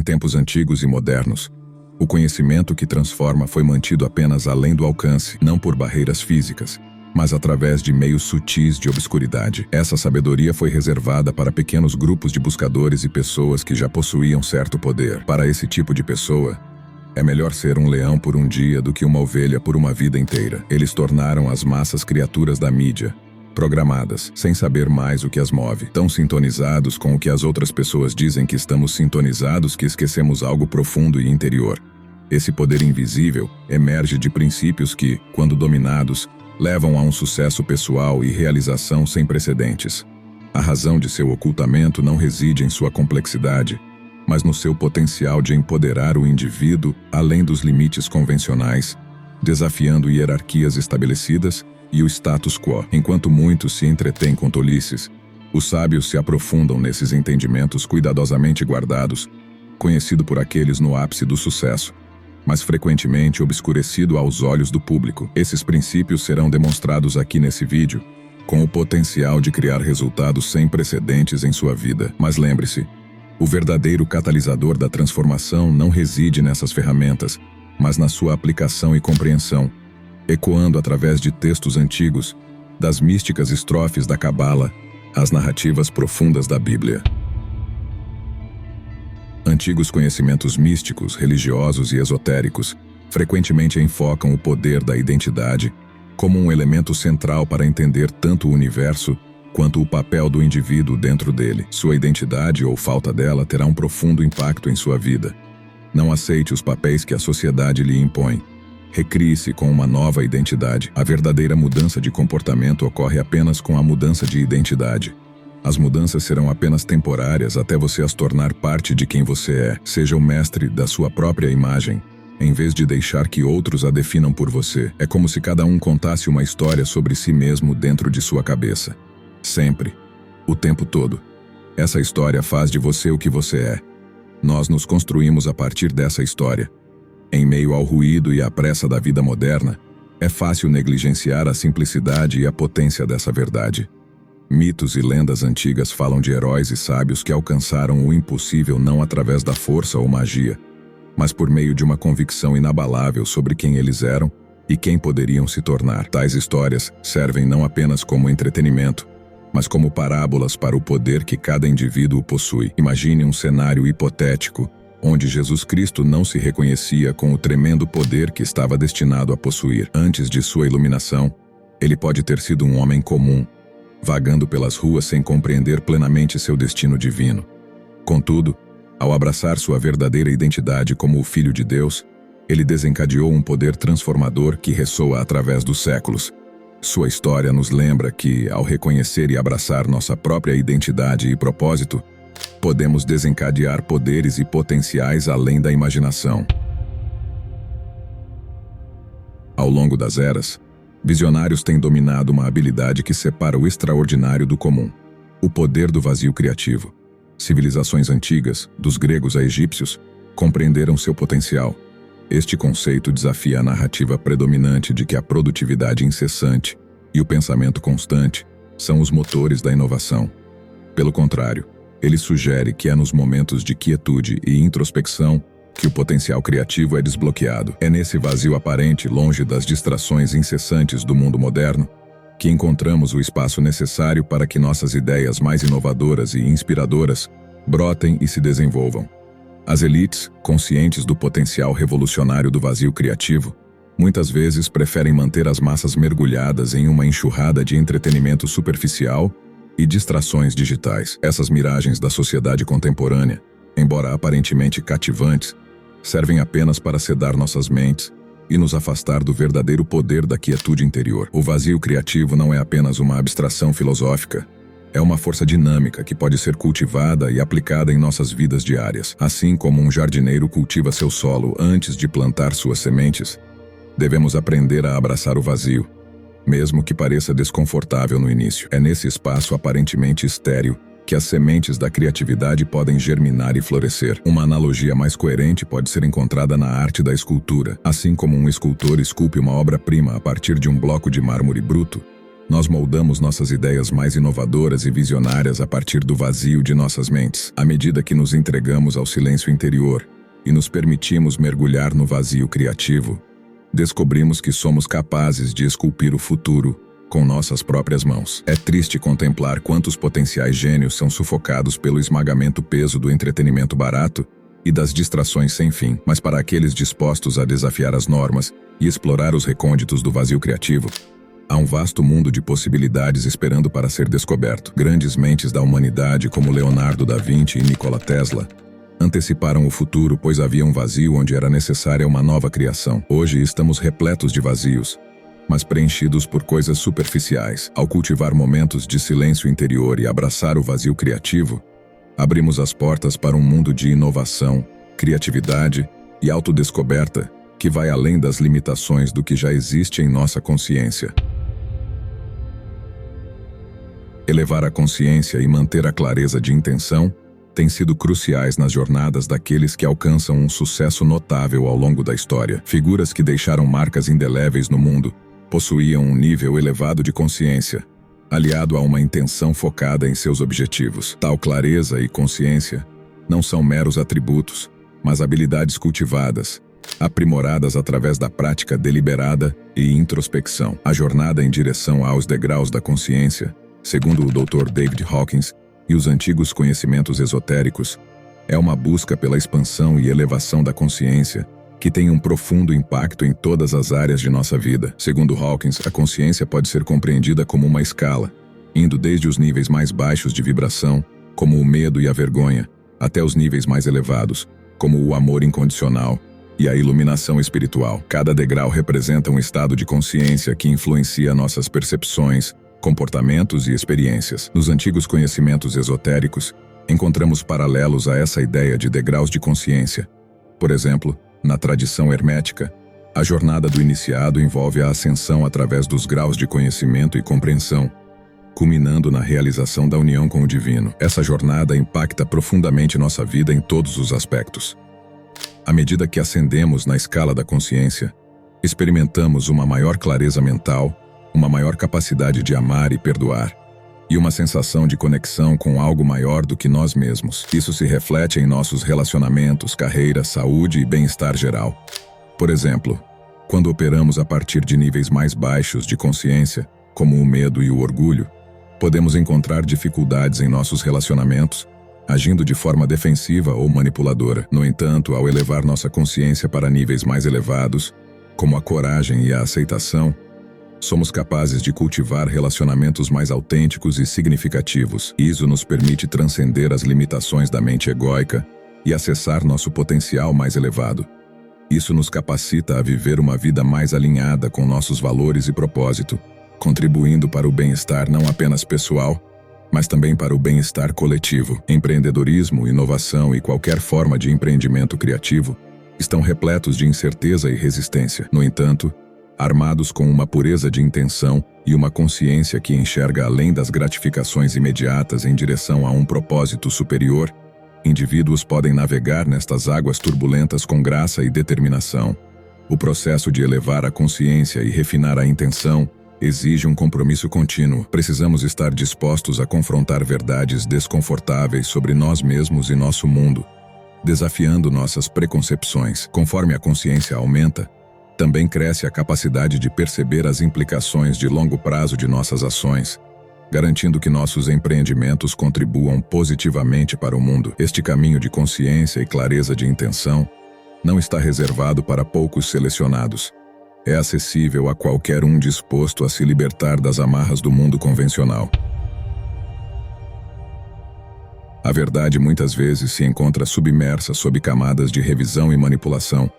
tempos antigos e modernos, o conhecimento que transforma foi mantido apenas além do alcance, não por barreiras físicas, mas através de meios sutis de obscuridade. Essa sabedoria foi reservada para pequenos grupos de buscadores e pessoas que já possuíam certo poder. Para esse tipo de pessoa, é melhor ser um leão por um dia do que uma ovelha por uma vida inteira. Eles tornaram as massas criaturas da mídia, programadas, sem saber mais o que as move, tão sintonizados com o que as outras pessoas dizem que estamos sintonizados que esquecemos algo profundo e interior. Esse poder invisível emerge de princípios que, quando dominados, levam a um sucesso pessoal e realização sem precedentes. A razão de seu ocultamento não reside em sua complexidade, mas no seu potencial de empoderar o indivíduo além dos limites convencionais, desafiando hierarquias estabelecidas e o status quo. Enquanto muitos se entretêm com tolices, os sábios se aprofundam nesses entendimentos cuidadosamente guardados, conhecido por aqueles no ápice do sucesso, mas frequentemente obscurecido aos olhos do público. Esses princípios serão demonstrados aqui nesse vídeo, com o potencial de criar resultados sem precedentes em sua vida. Mas lembre-se, o verdadeiro catalisador da transformação não reside nessas ferramentas, mas na sua aplicação e compreensão, ecoando através de textos antigos, das místicas estrofes da Cabala, às narrativas profundas da Bíblia. Antigos conhecimentos místicos, religiosos e esotéricos frequentemente enfocam o poder da identidade como um elemento central para entender tanto o universo quanto o papel do indivíduo dentro dele. Sua identidade ou falta dela terá um profundo impacto em sua vida. Não aceite os papéis que a sociedade lhe impõe. Recrie-se com uma nova identidade. A verdadeira mudança de comportamento ocorre apenas com a mudança de identidade. As mudanças serão apenas temporárias até você as tornar parte de quem você é. Seja o mestre da sua própria imagem, em vez de deixar que outros a definam por você. É como se cada um contasse uma história sobre si mesmo dentro de sua cabeça. Sempre. O tempo todo. Essa história faz de você o que você é. Nós nos construímos a partir dessa história. Em meio ao ruído e à pressa da vida moderna, é fácil negligenciar a simplicidade e a potência dessa verdade. Mitos e lendas antigas falam de heróis e sábios que alcançaram o impossível não através da força ou magia, mas por meio de uma convicção inabalável sobre quem eles eram e quem poderiam se tornar. Tais histórias servem não apenas como entretenimento, mas como parábolas para o poder que cada indivíduo possui. Imagine um cenário hipotético onde Jesus Cristo não se reconhecia com o tremendo poder que estava destinado a possuir. Antes de sua iluminação, ele pode ter sido um homem comum, vagando pelas ruas sem compreender plenamente seu destino divino. Contudo, ao abraçar sua verdadeira identidade como o Filho de Deus, ele desencadeou um poder transformador que ressoa através dos séculos. Sua história nos lembra que, ao reconhecer e abraçar nossa própria identidade e propósito, podemos desencadear poderes e potenciais além da imaginação. Ao longo das eras, visionários têm dominado uma habilidade que separa o extraordinário do comum: o poder do vazio criativo. Civilizações antigas, dos gregos a egípcios, compreenderam seu potencial. Este conceito desafia a narrativa predominante de que a produtividade incessante e o pensamento constante são os motores da inovação. Pelo contrário, ele sugere que é nos momentos de quietude e introspecção que o potencial criativo é desbloqueado. É nesse vazio aparente, longe das distrações incessantes do mundo moderno, que encontramos o espaço necessário para que nossas ideias mais inovadoras e inspiradoras brotem e se desenvolvam. As elites, conscientes do potencial revolucionário do vazio criativo, muitas vezes preferem manter as massas mergulhadas em uma enxurrada de entretenimento superficial e distrações digitais. Essas miragens da sociedade contemporânea, embora aparentemente cativantes, servem apenas para sedar nossas mentes e nos afastar do verdadeiro poder da quietude interior. O vazio criativo não é apenas uma abstração filosófica, é uma força dinâmica que pode ser cultivada e aplicada em nossas vidas diárias. Assim como um jardineiro cultiva seu solo antes de plantar suas sementes, devemos aprender a abraçar o vazio, mesmo que pareça desconfortável no início. É nesse espaço aparentemente estéril que as sementes da criatividade podem germinar e florescer. Uma analogia mais coerente pode ser encontrada na arte da escultura. Assim como um escultor esculpe uma obra-prima a partir de um bloco de mármore bruto, Nós moldamos nossas ideias mais inovadoras e visionárias a partir do vazio de nossas mentes. À medida que nos entregamos ao silêncio interior e nos permitimos mergulhar no vazio criativo, descobrimos que somos capazes de esculpir o futuro com nossas próprias mãos. É triste contemplar quantos potenciais gênios são sufocados pelo esmagamento peso do entretenimento barato e das distrações sem fim. Mas para aqueles dispostos a desafiar as normas e explorar os recônditos do vazio criativo, há um vasto mundo de possibilidades esperando para ser descoberto. Grandes mentes da humanidade como Leonardo da Vinci e Nikola Tesla anteciparam o futuro, pois havia um vazio onde era necessária uma nova criação. Hoje estamos repletos de vazios, mas preenchidos por coisas superficiais. Ao cultivar momentos de silêncio interior e abraçar o vazio criativo, abrimos as portas para um mundo de inovação, criatividade e autodescoberta que vai além das limitações do que já existe em nossa consciência. Elevar a consciência e manter a clareza de intenção têm sido cruciais nas jornadas daqueles que alcançam um sucesso notável ao longo da história. Figuras que deixaram marcas indeléveis no mundo possuíam um nível elevado de consciência, aliado a uma intenção focada em seus objetivos. Tal clareza e consciência não são meros atributos, mas habilidades cultivadas, aprimoradas através da prática deliberada e introspecção. A jornada em direção aos degraus da consciência, segundo o Dr. David Hawkins e os antigos conhecimentos esotéricos, é uma busca pela expansão e elevação da consciência que tem um profundo impacto em todas as áreas de nossa vida. Segundo Hawkins, a consciência pode ser compreendida como uma escala, indo desde os níveis mais baixos de vibração, como o medo e a vergonha, até os níveis mais elevados, como o amor incondicional e a iluminação espiritual. Cada degrau representa um estado de consciência que influencia nossas percepções, comportamentos e experiências. Nos antigos conhecimentos esotéricos, encontramos paralelos a essa ideia de degraus de consciência. Por exemplo, na tradição hermética, a jornada do iniciado envolve a ascensão através dos graus de conhecimento e compreensão, culminando na realização da união com o divino. Essa jornada impacta profundamente nossa vida em todos os aspectos. À medida que ascendemos na escala da consciência, experimentamos uma maior clareza mental, uma maior capacidade de amar e perdoar, e uma sensação de conexão com algo maior do que nós mesmos. Isso se reflete em nossos relacionamentos, carreira, saúde e bem-estar geral. Por exemplo, quando operamos a partir de níveis mais baixos de consciência, como o medo e o orgulho, podemos encontrar dificuldades em nossos relacionamentos, agindo de forma defensiva ou manipuladora. No entanto, ao elevar nossa consciência para níveis mais elevados, como a coragem e a aceitação, somos capazes de cultivar relacionamentos mais autênticos e significativos. Isso nos permite transcender as limitações da mente egóica e acessar nosso potencial mais elevado. Isso nos capacita a viver uma vida mais alinhada com nossos valores e propósito, contribuindo para o bem-estar não apenas pessoal, mas também para o bem-estar coletivo. Empreendedorismo, inovação e qualquer forma de empreendimento criativo estão repletos de incerteza e resistência. No entanto, armados com uma pureza de intenção e uma consciência que enxerga além das gratificações imediatas em direção a um propósito superior, indivíduos podem navegar nestas águas turbulentas com graça e determinação. O processo de elevar a consciência e refinar a intenção exige um compromisso contínuo. Precisamos estar dispostos a confrontar verdades desconfortáveis sobre nós mesmos e nosso mundo, desafiando nossas preconcepções. Conforme a consciência aumenta, também cresce a capacidade de perceber as implicações de longo prazo de nossas ações, garantindo que nossos empreendimentos contribuam positivamente para o mundo. Este caminho de consciência e clareza de intenção não está reservado para poucos selecionados. É acessível a qualquer um disposto a se libertar das amarras do mundo convencional. A verdade muitas vezes se encontra submersa sob camadas de revisão e manipulação,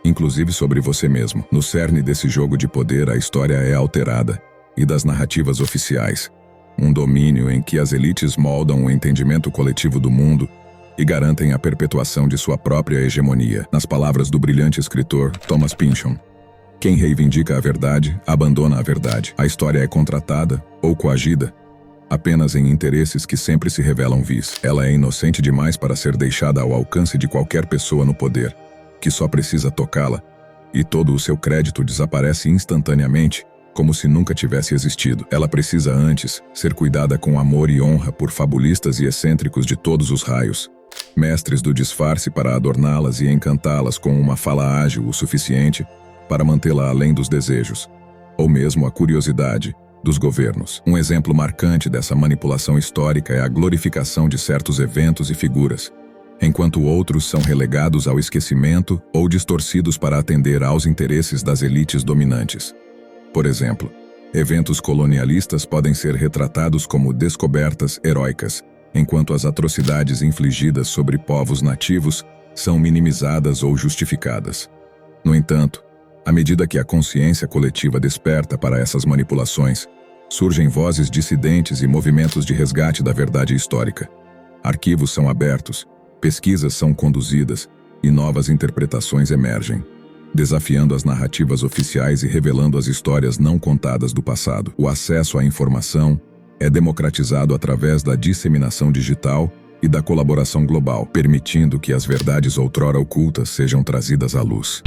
inclusive sobre você mesmo. No cerne desse jogo de poder, a história é alterada, e das narrativas oficiais, um domínio em que as elites moldam o entendimento coletivo do mundo e garantem a perpetuação de sua própria hegemonia. Nas palavras do brilhante escritor Thomas Pynchon, quem reivindica a verdade, abandona a verdade. A história é contratada, ou coagida, apenas em interesses que sempre se revelam vis. Ela é inocente demais para ser deixada ao alcance de qualquer pessoa no poder, que só precisa tocá-la, e todo o seu crédito desaparece instantaneamente, como se nunca tivesse existido. Ela precisa antes ser cuidada com amor e honra por fabulistas e excêntricos de todos os raios, mestres do disfarce para adorná-las e encantá-las com uma fala ágil o suficiente para mantê-la além dos desejos, ou mesmo a curiosidade, dos governos. Um exemplo marcante dessa manipulação histórica é a glorificação de certos eventos e figuras, enquanto outros são relegados ao esquecimento ou distorcidos para atender aos interesses das elites dominantes. Por exemplo, eventos colonialistas podem ser retratados como descobertas heróicas, enquanto as atrocidades infligidas sobre povos nativos são minimizadas ou justificadas. No entanto, à medida que a consciência coletiva desperta para essas manipulações, surgem vozes dissidentes e movimentos de resgate da verdade histórica. Arquivos são abertos, pesquisas são conduzidas e novas interpretações emergem, desafiando as narrativas oficiais e revelando as histórias não contadas do passado. O acesso à informação é democratizado através da disseminação digital e da colaboração global, permitindo que as verdades outrora ocultas sejam trazidas à luz.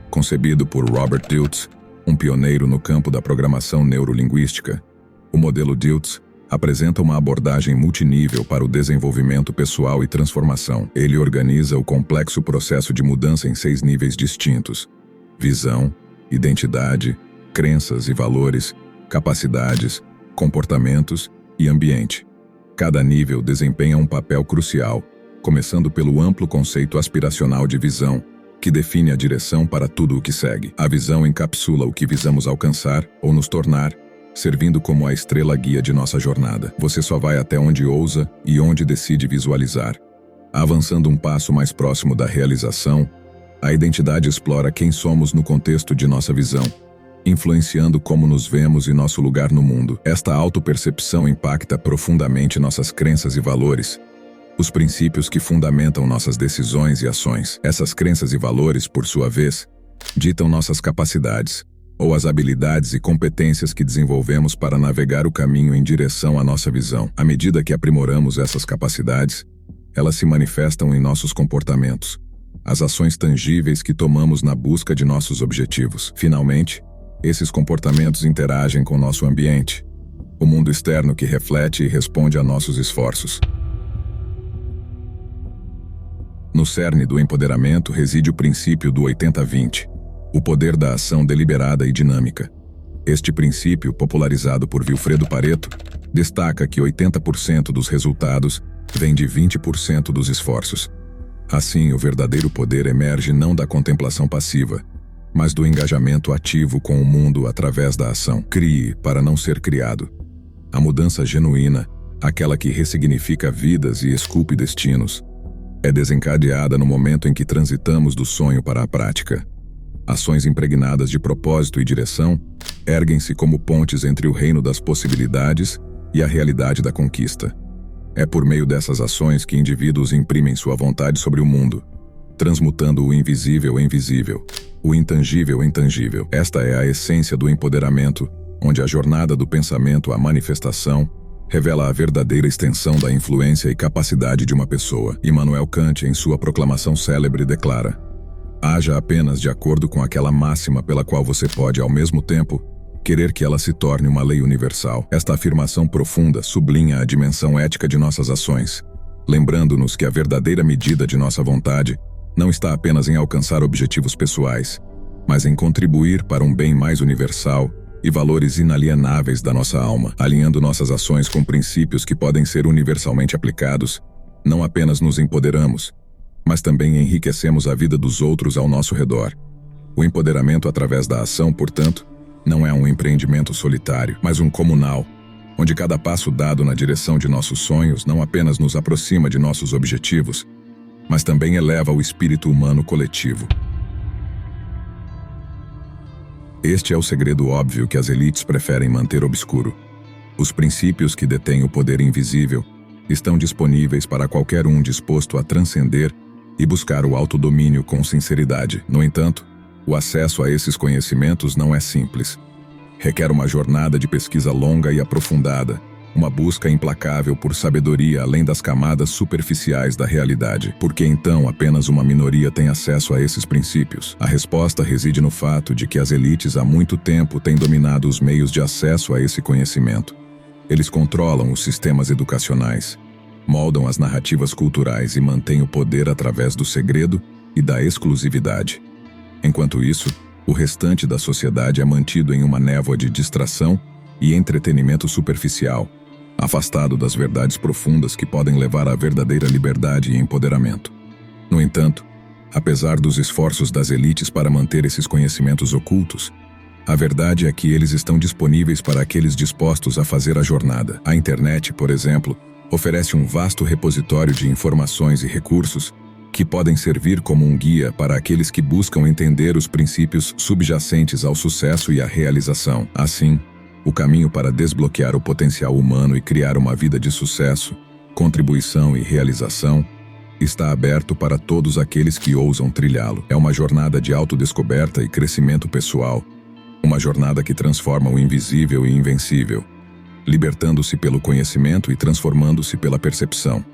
Concebido por Robert Dilts, um pioneiro no campo da programação neurolinguística, o modelo Dilts apresenta uma abordagem multinível para o desenvolvimento pessoal e transformação. Ele organiza o complexo processo de mudança em 6 níveis distintos: visão, identidade, crenças e valores, capacidades, comportamentos e ambiente. Cada nível desempenha um papel crucial, começando pelo amplo conceito aspiracional de visão, que define a direção para tudo o que segue. A visão encapsula o que visamos alcançar ou nos tornar, servindo como a estrela guia de nossa jornada. Você só vai até onde ousa e onde decide visualizar. Avançando um passo mais próximo da realização, a identidade explora quem somos no contexto de nossa visão, influenciando como nos vemos e nosso lugar no mundo. Esta autopercepção impacta profundamente nossas crenças e valores, os princípios que fundamentam nossas decisões e ações. Essas crenças e valores, por sua vez, ditam nossas capacidades, ou as habilidades e competências que desenvolvemos para navegar o caminho em direção à nossa visão. À medida que aprimoramos essas capacidades, elas se manifestam em nossos comportamentos, as ações tangíveis que tomamos na busca de nossos objetivos. Finalmente, esses comportamentos interagem com nosso ambiente, o mundo externo que reflete e responde a nossos esforços. No cerne do empoderamento reside o princípio do 80-20, o poder da ação deliberada e dinâmica. Este princípio, popularizado por Vilfredo Pareto, destaca que 80% dos resultados vem de 20% dos esforços. Assim, o verdadeiro poder emerge não da contemplação passiva, mas do engajamento ativo com o mundo através da ação. Crie para não ser criado. A mudança genuína, aquela que ressignifica vidas e esculpe destinos, é desencadeada no momento em que transitamos do sonho para a prática. Ações impregnadas de propósito e direção erguem-se como pontes entre o reino das possibilidades e a realidade da conquista. É por meio dessas ações que indivíduos imprimem sua vontade sobre o mundo, transmutando o invisível em visível, o intangível em tangível. Esta é a essência do empoderamento, onde a jornada do pensamento à manifestação revela a verdadeira extensão da influência e capacidade de uma pessoa. Immanuel Kant, em sua proclamação célebre, declara: haja apenas de acordo com aquela máxima pela qual você pode, ao mesmo tempo, querer que ela se torne uma lei universal. Esta afirmação profunda sublinha a dimensão ética de nossas ações, lembrando-nos que a verdadeira medida de nossa vontade não está apenas em alcançar objetivos pessoais, mas em contribuir para um bem mais universal e valores inalienáveis da nossa alma. Alinhando nossas ações com princípios que podem ser universalmente aplicados, não apenas nos empoderamos, mas também enriquecemos a vida dos outros ao nosso redor. O empoderamento através da ação, portanto, não é um empreendimento solitário, mas um comunal, onde cada passo dado na direção de nossos sonhos não apenas nos aproxima de nossos objetivos, mas também eleva o espírito humano coletivo. Este é o segredo óbvio que as elites preferem manter obscuro. Os princípios que detêm o poder invisível estão disponíveis para qualquer um disposto a transcender e buscar o autodomínio com sinceridade. No entanto, o acesso a esses conhecimentos não é simples. Requer uma jornada de pesquisa longa e aprofundada, uma busca implacável por sabedoria além das camadas superficiais da realidade. Por que então apenas uma minoria tem acesso a esses princípios? A resposta reside no fato de que as elites há muito tempo têm dominado os meios de acesso a esse conhecimento. Eles controlam os sistemas educacionais, moldam as narrativas culturais e mantêm o poder através do segredo e da exclusividade. Enquanto isso, o restante da sociedade é mantido em uma névoa de distração e entretenimento superficial, afastado das verdades profundas que podem levar à verdadeira liberdade e empoderamento. No entanto, apesar dos esforços das elites para manter esses conhecimentos ocultos, a verdade é que eles estão disponíveis para aqueles dispostos a fazer a jornada. A internet, por exemplo, oferece um vasto repositório de informações e recursos que podem servir como um guia para aqueles que buscam entender os princípios subjacentes ao sucesso e à realização. Assim, o caminho para desbloquear o potencial humano e criar uma vida de sucesso, contribuição e realização está aberto para todos aqueles que ousam trilhá-lo. É uma jornada de autodescoberta e crescimento pessoal, uma jornada que transforma o invisível e invencível, libertando-se pelo conhecimento e transformando-se pela percepção.